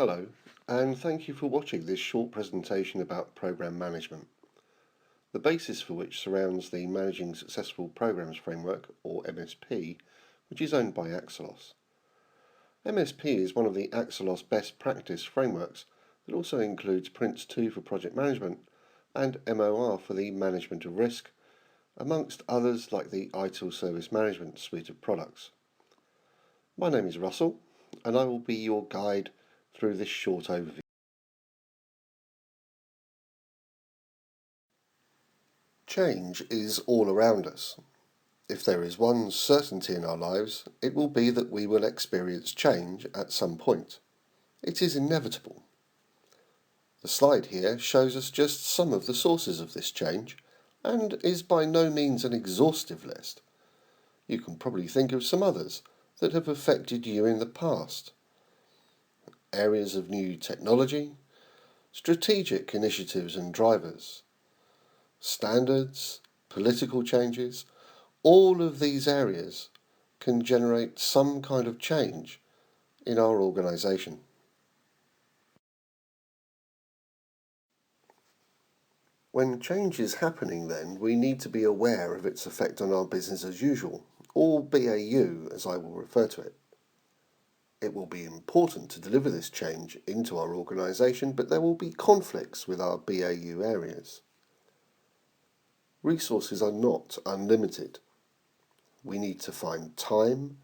Hello, and thank you for watching this short presentation about program management, the basis for which surrounds the Managing Successful Programs Framework, or MSP, which is owned by Axelos. MSP is one of the Axelos best practice frameworks that also includes Prince 2 for project management and MOR for the management of risk, amongst others like the ITIL Service Management suite of products. My name is Russell, and I will be your guide through this short overview. Change is all around us. If there is one certainty in our lives, it will be that we will experience change at some point. It is inevitable. The slide here shows us just some of the sources of this change, and is by no means an exhaustive list. You can probably think of some others that have affected you in the past. Areas of new technology, strategic initiatives and drivers, standards, political changes, all of these areas can generate some kind of change in our organisation. When change is happening then, we need to be aware of its effect on our business as usual, or BAU as I will refer to it. It will be important to deliver this change into our organisation, but there will be conflicts with our BAU areas. Resources are not unlimited. We need to find time,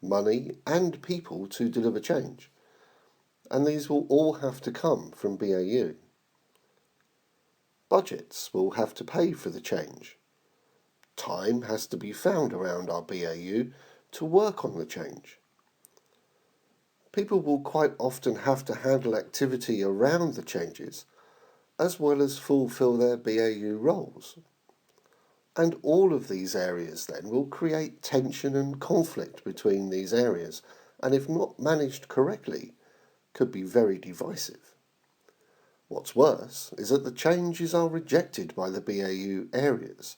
money and people to deliver change, and these will all have to come from BAU. Budgets will have to pay for the change. Time has to be found around our BAU to work on the change. People will quite often have to handle activity around the changes, as well as fulfill their BAU roles. And all of these areas then will create tension and conflict between these areas, and if not managed correctly, could be very divisive. What's worse is that the changes are rejected by the BAU areas,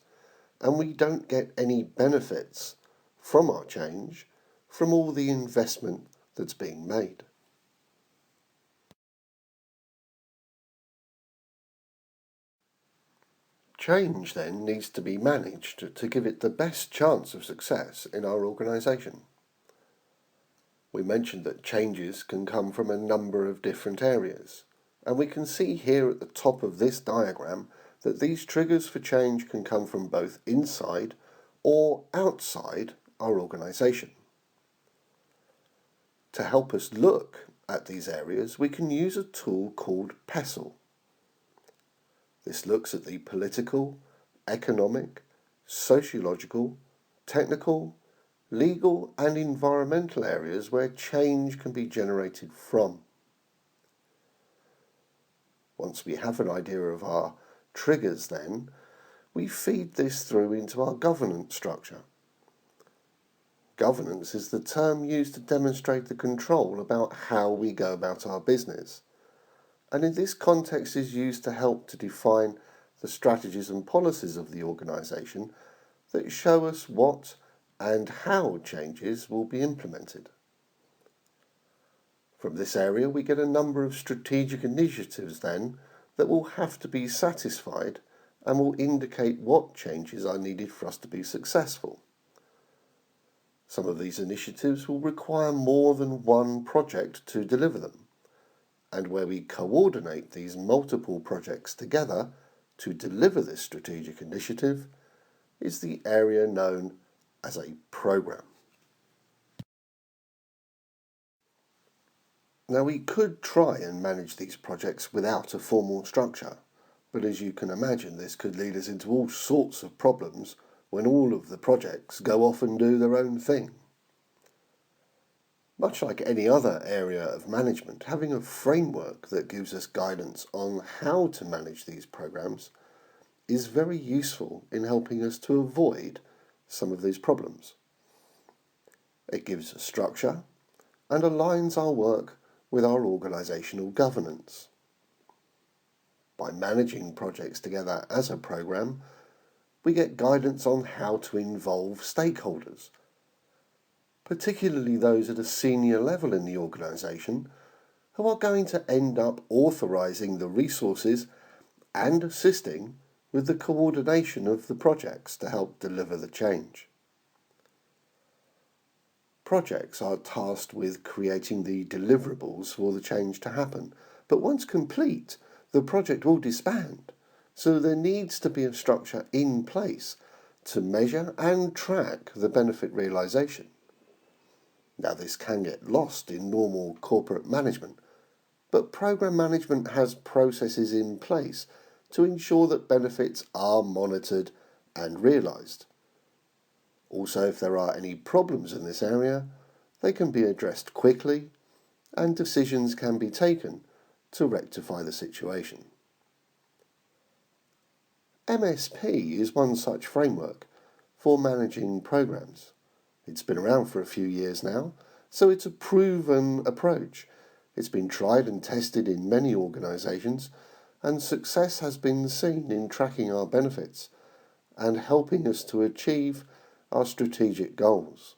and we don't get any benefits from our change from all the investment that's being made. Change then needs to be managed to give it the best chance of success in our organisation. We mentioned that changes can come from a number of different areas, and we can see here at the top of this diagram that these triggers for change can come from both inside or outside our organisation. To help us look at these areas, we can use a tool called PESTLE. This looks at the political, economic, sociological, technical, legal and environmental areas where change can be generated from. Once we have an idea of our triggers then, we feed this through into our governance structure. Governance is the term used to demonstrate the control about how we go about our business, and in this context is used to help to define the strategies and policies of the organisation that show us what and how changes will be implemented. From this area we get a number of strategic initiatives then that will have to be satisfied and will indicate what changes are needed for us to be successful. Some of these initiatives will require more than one project to deliver them, and where we coordinate these multiple projects together to deliver this strategic initiative is the area known as a program. Now we could try and manage these projects without a formal structure, but as you can imagine this could lead us into all sorts of problems when all of the projects go off and do their own thing. Much like any other area of management, having a framework that gives us guidance on how to manage these programs is very useful in helping us to avoid some of these problems. It gives a structure and aligns our work with our organisational governance. By managing projects together as a program, we get guidance on how to involve stakeholders, particularly those at a senior level in the organisation, who are going to end up authorising the resources and assisting with the coordination of the projects to help deliver the change. Projects are tasked with creating the deliverables for the change to happen, but once complete, the project will disband, so there needs to be a structure in place to measure and track the benefit realisation. Now, this can get lost in normal corporate management, but program management has processes in place to ensure that benefits are monitored and realised. Also, if there are any problems in this area, they can be addressed quickly and decisions can be taken to rectify the situation. MSP is one such framework for managing programs. It's been around for a few years now, so it's a proven approach. It's been tried and tested in many organisations, and success has been seen in tracking our benefits and helping us to achieve our strategic goals.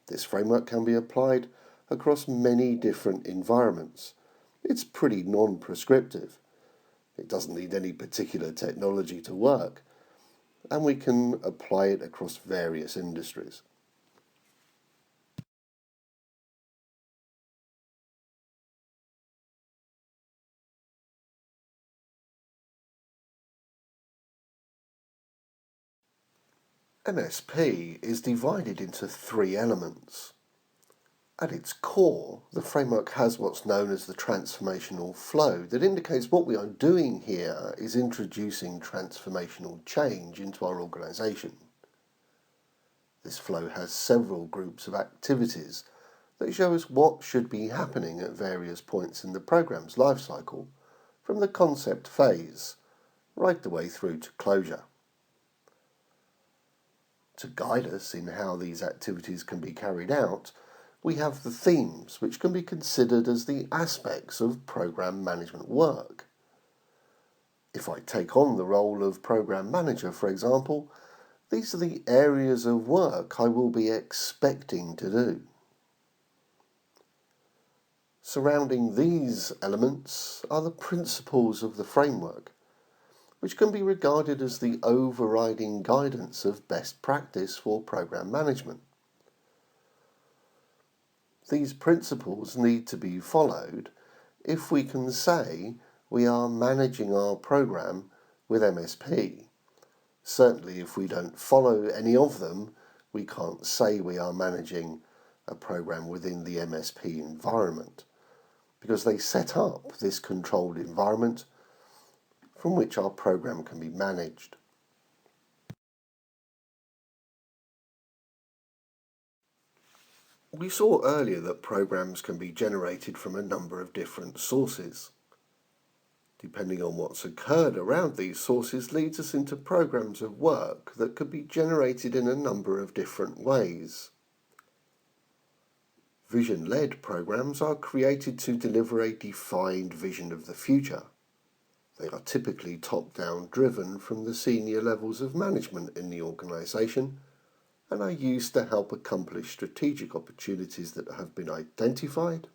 This framework can be applied across many different environments. It's pretty non-prescriptive. It doesn't need any particular technology to work, and we can apply it across various industries. MSP is divided into three elements. At its core, the framework has what's known as the transformational flow that indicates what we are doing here is introducing transformational change into our organisation. This flow has several groups of activities that show us what should be happening at various points in the program's life cycle, from the concept phase right the way through to closure. To guide us in how these activities can be carried out, we have the themes, which can be considered as the aspects of program management work. If I take on the role of program manager, for example, these are the areas of work I will be expecting to do. Surrounding these elements are the principles of the framework, which can be regarded as the overriding guidance of best practice for program management. These principles need to be followed if we can say we are managing our program with MSP. Certainly, if we don't follow any of them, we can't say we are managing a program within the MSP environment, because they set up this controlled environment from which our program can be managed. We saw earlier that programs can be generated from a number of different sources. Depending on what's occurred around these sources leads us into programs of work that could be generated in a number of different ways. Vision-led programs are created to deliver a defined vision of the future. They are typically top-down driven from the senior levels of management in the organisation and are used to help accomplish strategic opportunities that have been identified,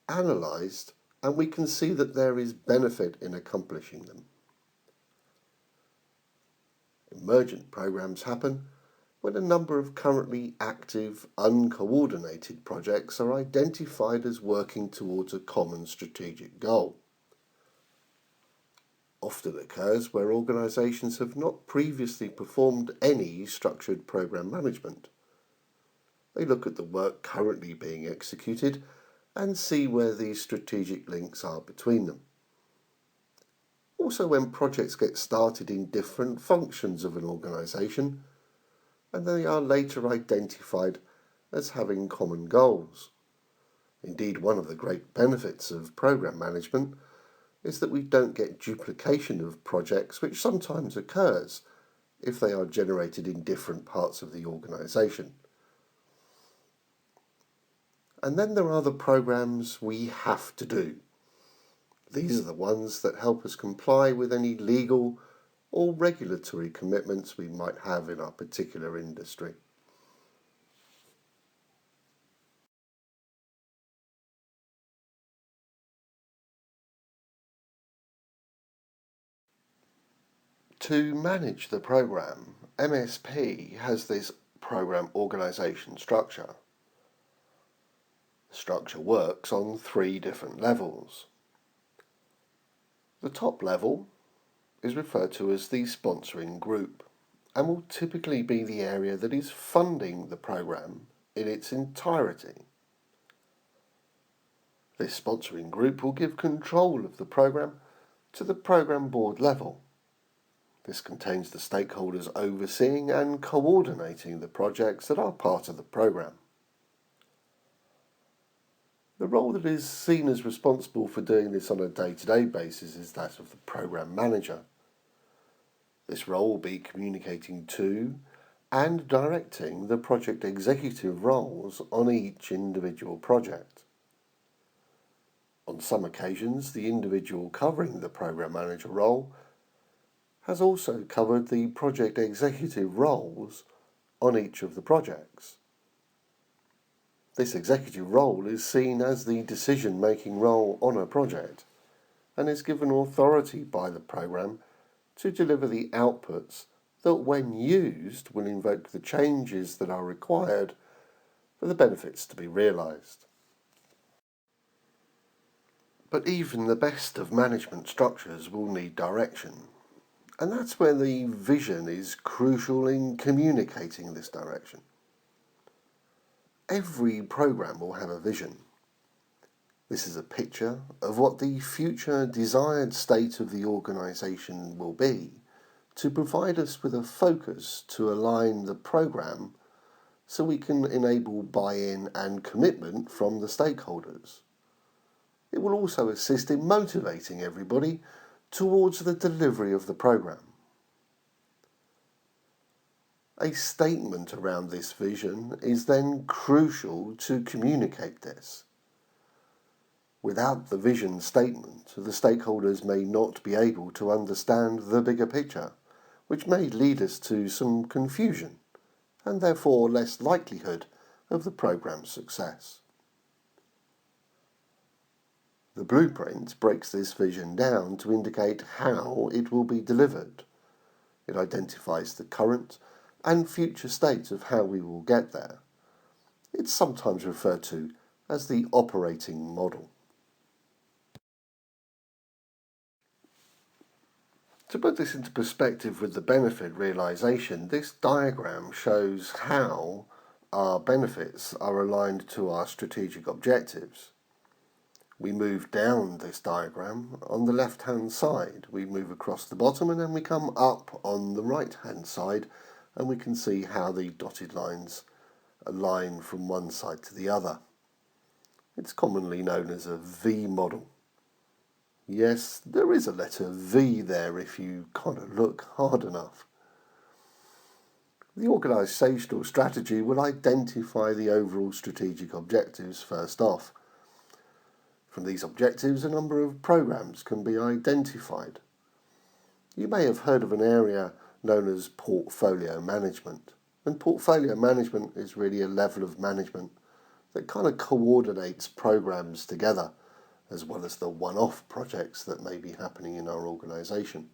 analysed, and we can see that there is benefit in accomplishing them. Emergent programs happen when a number of currently active, uncoordinated projects are identified as working towards a common strategic goal. Often occurs where organisations have not previously performed any structured program management. They look at the work currently being executed and see where these strategic links are between them. Also, when projects get started in different functions of an organisation, and they are later identified as having common goals. Indeed, one of the great benefits of program management is that we don't get duplication of projects, which sometimes occurs if they are generated in different parts of the organisation. And then there are the programs we have to do. These are the ones that help us comply with any legal or regulatory commitments we might have in our particular industry. To manage the program, MSP has this program organization structure. The structure works on 3 different levels. The top level is referred to as the sponsoring group and will typically be the area that is funding the program in its entirety. This sponsoring group will give control of the program to the program board level. This contains the stakeholders overseeing and coordinating the projects that are part of the program. The role that is seen as responsible for doing this on a day-to-day basis is that of the program manager. This role will be communicating to and directing the project executive roles on each individual project. On some occasions, the individual covering the program manager role has also covered the project executive roles on each of the projects. This executive role is seen as the decision-making role on a project and is given authority by the program to deliver the outputs that, when used, will invoke the changes that are required for the benefits to be realised. But even the best of management structures will need direction, and that's where the vision is crucial in communicating this direction. Every program will have a vision. This is a picture of what the future desired state of the organisation will be, to provide us with a focus to align the program so we can enable buy-in and commitment from the stakeholders. It will also assist in motivating everybody towards the delivery of the program. A statement around this vision is then crucial to communicate this. Without the vision statement, the stakeholders may not be able to understand the bigger picture, which may lead us to some confusion and therefore less likelihood of the program's success. The blueprint breaks this vision down to indicate how it will be delivered. It identifies the current and future state of how we will get there. It's sometimes referred to as the operating model. To put this into perspective with the benefit realization, this diagram shows how our benefits are aligned to our strategic objectives. We move down this diagram on the left-hand side. We move across the bottom and then we come up on the right-hand side, and we can see how the dotted lines align from one side to the other. It's commonly known as a V model. Yes, there is a letter V there if you kind of look hard enough. The organisational strategy will identify the overall strategic objectives first off. From these objectives, a number of programs can be identified. You may have heard of an area known as portfolio management. And portfolio management is really a level of management that kind of coordinates programs together, as well as the one-off projects that may be happening in our organisation.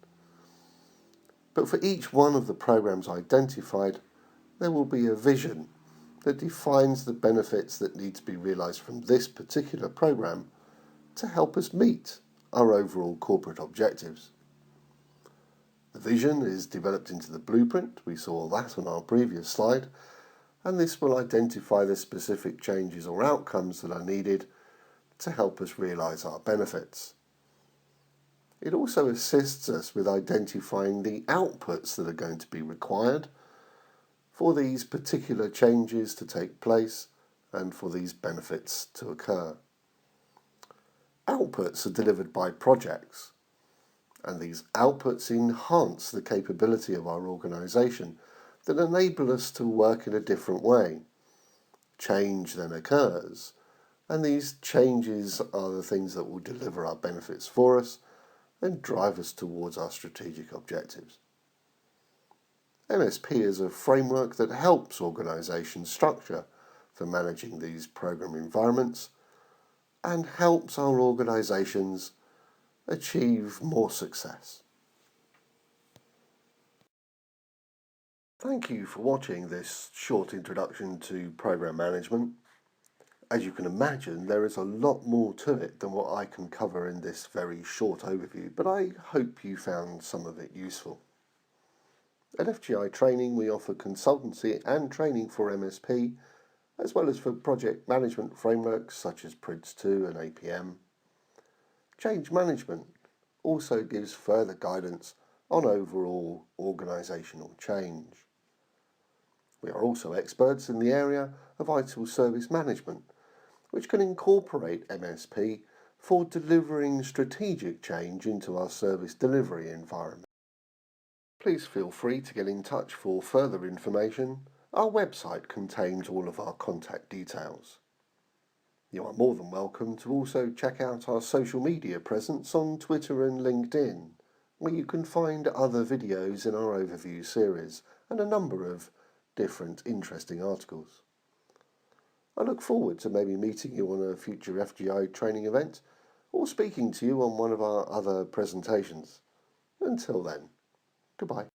But for each one of the programs identified, there will be a vision that defines the benefits that need to be realised from this particular program to help us meet our overall corporate objectives. The vision is developed into the blueprint. We saw that on our previous slide, and this will identify the specific changes or outcomes that are needed to help us realise our benefits. It also assists us with identifying the outputs that are going to be required for these particular changes to take place and for these benefits to occur. Outputs are delivered by projects, and these outputs enhance the capability of our organisation that enable us to work in a different way. Change then occurs, and these changes are the things that will deliver our benefits for us and drive us towards our strategic objectives. MSP is a framework that helps organisations structure for managing these program environments and helps our organisations achieve more success. Thank you for watching this short introduction to program management. As you can imagine, there is a lot more to it than what I can cover in this very short overview, but I hope you found some of it useful. At FGI Training, we offer consultancy and training for MSP, as well as for project management frameworks such as PRIDS2 and APM. Change management also gives further guidance on overall organisational change. We are also experts in the area of IT service management, which can incorporate MSP for delivering strategic change into our service delivery environment. Please feel free to get in touch for further information. Our website contains all of our contact details. You are more than welcome to also check out our social media presence on Twitter and LinkedIn, where you can find other videos in our overview series and a number of different interesting articles. I look forward to maybe meeting you on a future FGI training event or speaking to you on one of our other presentations. Until then, goodbye.